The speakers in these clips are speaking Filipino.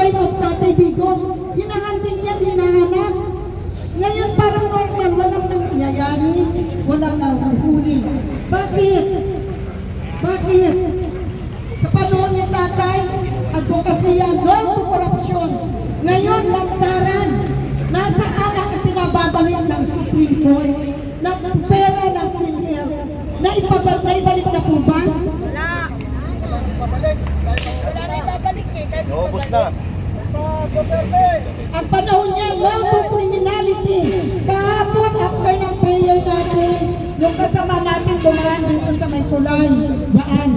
time of Tatay Digong, hinahantin niya, hinahanap. Ngayon parang normal, walang nangyayari, walang nahuhuli. Bakit? Bakit? Sa panahon ni Tatay, advokasya, no to corruption. Ngayon, lantaran, nasaan ang pinababalik ng Supreme Court na pera ng PhilHealth na ibalik na po ba? Wala. Wala na ibabalik eh. Naubos na. Ang panahon niya, no to criminality. Kahapon, after ng prayer natin, yung kasama natin dumaan dito sa may tulay. Daan.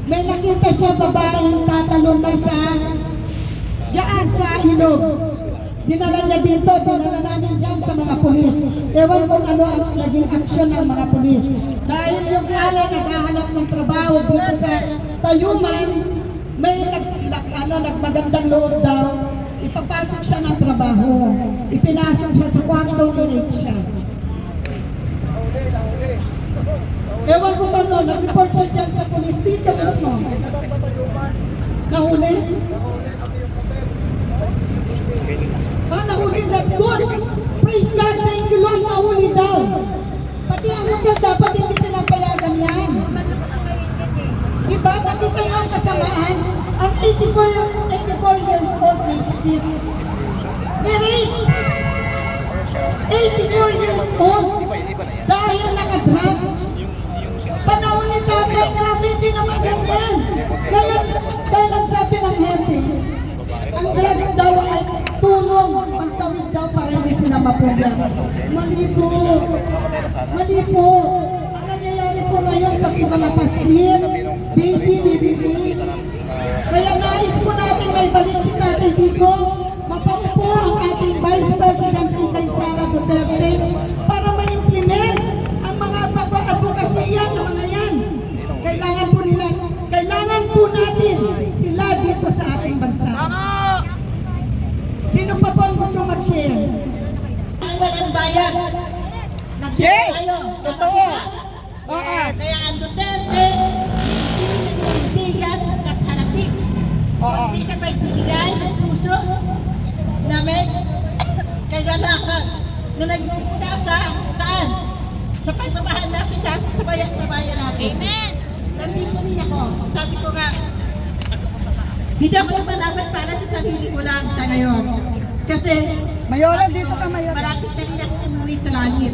May nakita siya babaeng tatalon na dyan sa ilog. Dinala niya dito, dinala namin dyan sa mga pulis. Ewan kung ano ang naging aksyon ng mga pulis. Dahil yung alay naghahanap ng trabaho dito sa Tayuman, may nagmagandang loob daw, ipapasok siya ng trabaho. Ipinasok siya sa kwarto, dinate siya. Ewan ko ba no, nag-report siya dyan sa pulis dito mismo. Nahuli? Nahuli, that's good. Praise God, thank you Lord, nahuli daw. Pati ang hotel dapat hindi pinapayagan yan. Diba, nakita nga ang kasamaan, ang 84 years old may sakit. Mary, 84 years old, dahil naka-drugs. Panahon ni Tatay, grabe din naman ganyan. Dahil ang sabi ng hepe, ang drugs daw ay tulong, pagtawid daw para hindi sila mapugyan. Mali po. Mali po. Ang nangyayari po ngayon, pag mga paslir, baby, baby. Kaya nais po natin may balik si Tatay Digong, mapaupo ang ating Vice President Inday Sara Duterte para ma-implement ang mga advokasya ng mga yan. Kailangan po nila, kailangan po natin sila dito sa ating bansa. Sino pa po ang gusto mag-share? Ang walang bayan. Yes! Tayo. Totoo! Yes. Kaya ang Duterte, hindi at halati. Hindi ka pa ibigay ng puso na may kagalakan na nagmumuna sa saan? Sa pagmamahal natin sa bayan natin. Amen! Nandito rin ako. Sabi ko nga, hindi ako lumalaban para sa sarili ko lang sa ngayon. Kasi, Mayoran, dito ka Mayoran. malapit na rin ako umuwi sa langit.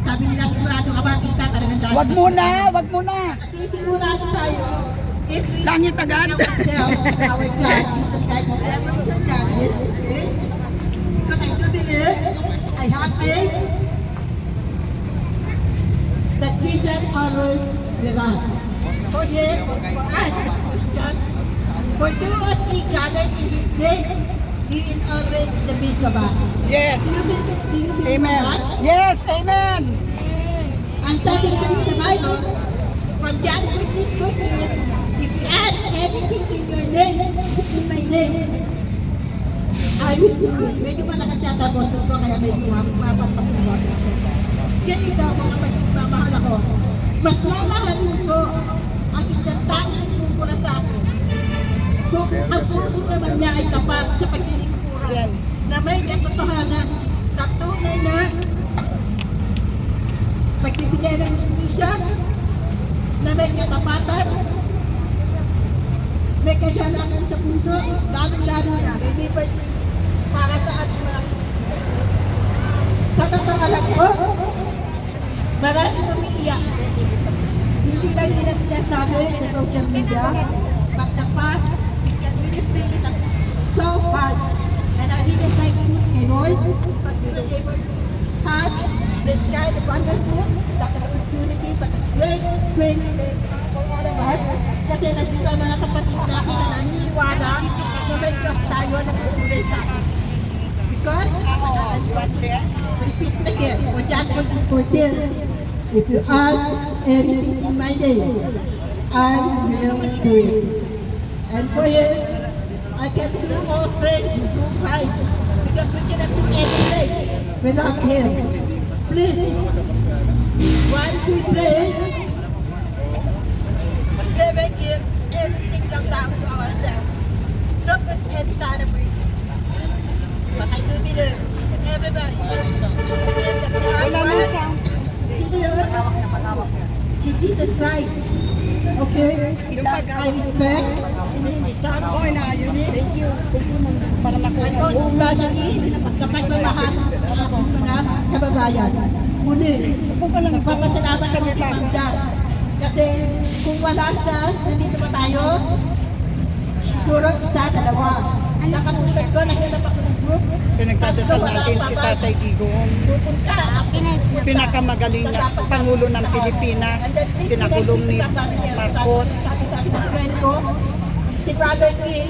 Sabi nila, sigurado ka ba kita talagang dahil. Wag muna, wag muna. Kasi sigurado tayo. If we Langit agad. our God, Jesus Christ, whatever your God is, okay? Because I do believe, I have faith, that Jesus always with us. For him, for us as Christians, for two or three gathered in his name, he is always in the midst of us. Yes. Do you believe Amen. that? Yes, amen. And sabi nga rin sa Bible, from John 15:14, if you ask anything in your name, in my name, I will do it. Medyo malakas yata ang boses ko, kaya medyo mapapagpapagpapagpapag ako. Ganito mga pagpapamahal ako. Mas mamahalin ko ang isang tanging nagmumula sa akin. So, ang puso naman niya ay tapat sa paglilingkuran na may katotohanan, katunay na pagbibigay ng justisya, na may katapatan, may kasalanan sa puso, lalong-lalo na may liberty para sa ating mga sa totoo alam ko, maraming umiiyak. Hindi lang nila sinasabi sa social media, but the fact is that we just feel it so hard. And I really thank you, Kenoy, for being able to have this kind of wonderful, that opportunity, but a great, great day for all of us. Kasi nandito ang mga kapatid natin na naniniwala na may Diyos tayo na tutulad sa atin. Because, repeat again, for John 14:14, if you ask anything in my name, I will do it. And for him, I can do all things through Christ, because we cannot do anything without him. Please, once we pray, never give anything down to ourselves. Don't put any kind of leader. Everybody. Wala na sound. Sino yun? Si Jesus Christ. Okay? I respect. Oo, inaayos. Thank you. Para makuha. And most especially sa pagmamahal ng ating mga kababayan. Muli, nagpapasalamat ako kay Ma'am Dan. Kasi kung wala siya, nandito pa tayo, siguro isa, dalawa. Nakapusag ko, nahilap ako ng group. Pinagdadasal natin si Tatay Digong. Pupunta. Pinakamagaling na Pangulo ng Pilipinas. Pinakulong ni Marcos. Sabi sa akin ng friend ko, si Brother King,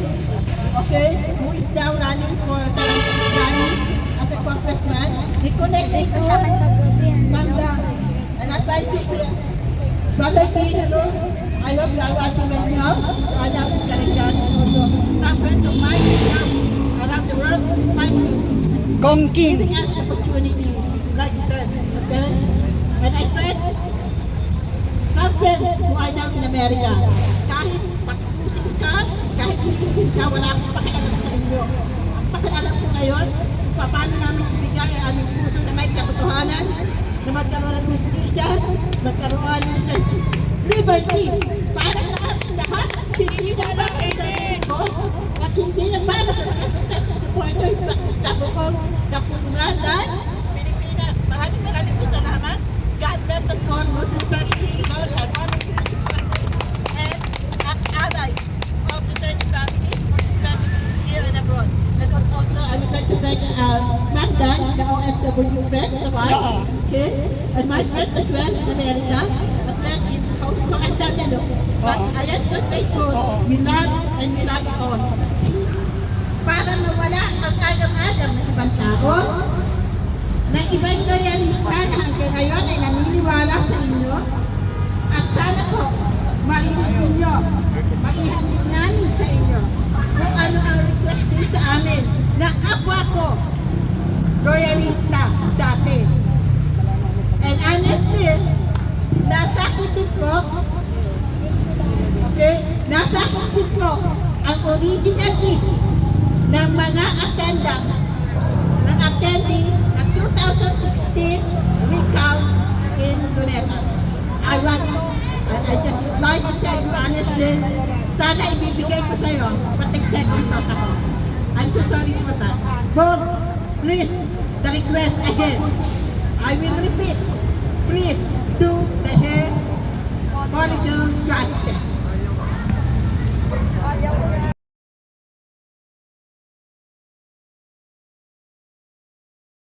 okay, who is now running for as a congressman, he connected to Ma'am Dan. And I try to say, Brother King, hello, I hope you are watching right now. So I love you, Saranggan, also some friends of mine around the world. Thank you. Kong King. Giving us opportunity like that. Okay? And I said, some friends who are now in America, kahit patusin ka, kahit hindi ka, wala akong pakialam sa inyo. Ang pakialam ko ngayon, paano namin ibigay ang aming puso na may katotohanan, na magkaroon ng justisya, magkaroon ng liberty, para lahat, pinigyan na ang sarili ko, at hindi na para sa mga supporters, sa bukong kapulungan ng Pilipinas. Maraming po salamat. God bless us all, most especially those who are and as allies of the 30 families, especially here and abroad. And also, I would like to thank Ma'am Dan, the OFW friend, the wife, okay, and my friend as well in America, as well in Hong Kong and Tandalo. But I am so thankful. We love and we love you all. Para mawala ang agam-agam ng ibang tao, na ibang loyalista na hanggang ngayon ay naniniwala sa inyo, at sana po, marinig ninyo, maihandog namin sa inyo kung ano ang request din sa amin na kapwa ko, loyalista dati. And honestly, nasakit din ko, okay, nasakit din ko ang original list ng mga attending ng 2016 recount in Luneta. I just like to tell you honestly, sana ibibigay ko sa'yo, patig-check yung tot ako. I'm so sorry for that. But please, the request again, I will repeat, please do the hair follicle drug test.